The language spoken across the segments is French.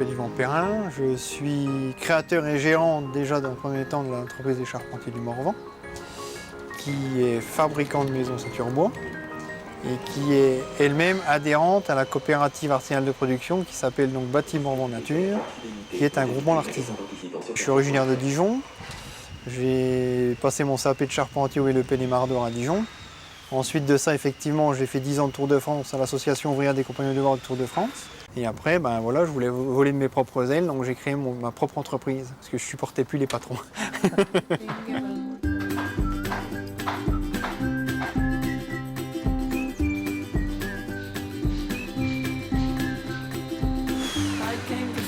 m'appelle Yvan Perrin, je suis créateur et gérant déjà d'un premier temps de l'entreprise des Charpentiers du Morvan, qui est fabricant de maisons ceinture bois et qui est elle-même adhérente à la coopérative artisanale de production qui s'appelle donc Bâtiment Morvan Nature, qui est un groupement d'artisans. Je suis originaire de Dijon, j'ai passé mon CAP de charpentier au LEP des Mardeurs à Dijon. Ensuite de ça, effectivement, j'ai fait 10 ans de Tour de France à l'association ouvrière des compagnons de devoir de Tour de France. Et après, ben voilà, je voulais voler de mes propres ailes, donc j'ai créé ma propre entreprise, parce que je ne supportais plus les patrons.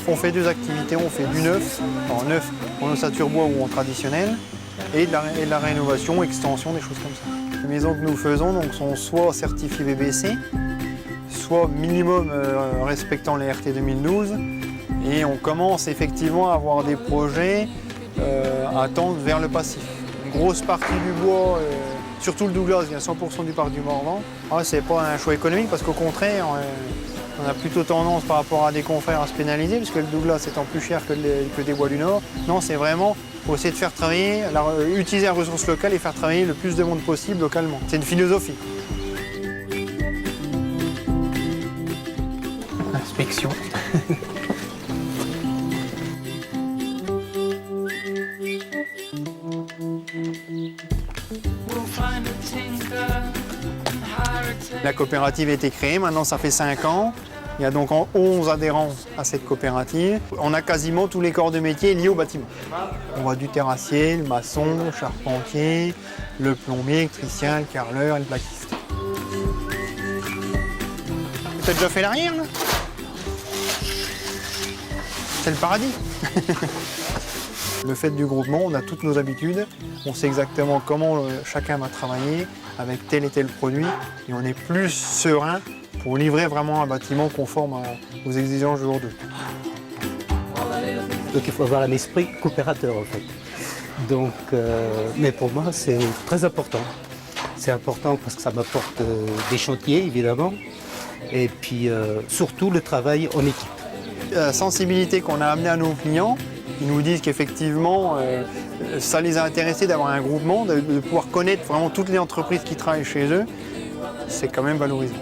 On fait deux activités, on fait du neuf, en ossature bois ou en traditionnel, et de la rénovation, extension, des choses comme ça. Les maisons que nous faisons donc, sont soit certifiées BBC, soit minimum respectant les RT 2012. Et on commence effectivement à avoir des projets à tendre vers le passif. Une grosse partie du bois, surtout le Douglas, vient 100% du parc du Morvan. C'est pas un choix économique parce qu'au contraire, on a plutôt tendance par rapport à des confrères à se pénaliser parce que le Douglas étant plus cher que des bois du Nord. Non, c'est vraiment pour essayer de faire travailler, utiliser la ressource locale et faire travailler le plus de monde possible localement. C'est une philosophie. Inspection. La coopérative a été créée, maintenant ça fait 5 ans. Il y a donc 11 adhérents à cette coopérative. On a quasiment tous les corps de métier liés au bâtiment. On voit du terrassier, le maçon, le charpentier, le plombier, l'électricien, le carreleur et le plaquiste. T'as déjà fait l'arrière là? C'est le paradis. Le fait du groupement, on a toutes nos habitudes, on sait exactement comment chacun va travailler avec tel et tel produit et on est plus serein pour livrer vraiment un bâtiment conforme aux exigences du jour d'aujourd'hui. Donc il faut avoir un esprit coopérateur en fait. Donc, mais pour moi c'est très important. C'est important parce que ça m'apporte des chantiers évidemment et puis surtout le travail en équipe. La sensibilité qu'on a amenée à nos clients, ils nous disent qu'effectivement ça les a intéressés d'avoir un groupement, de pouvoir connaître vraiment toutes les entreprises qui travaillent chez eux, c'est quand même valorisant.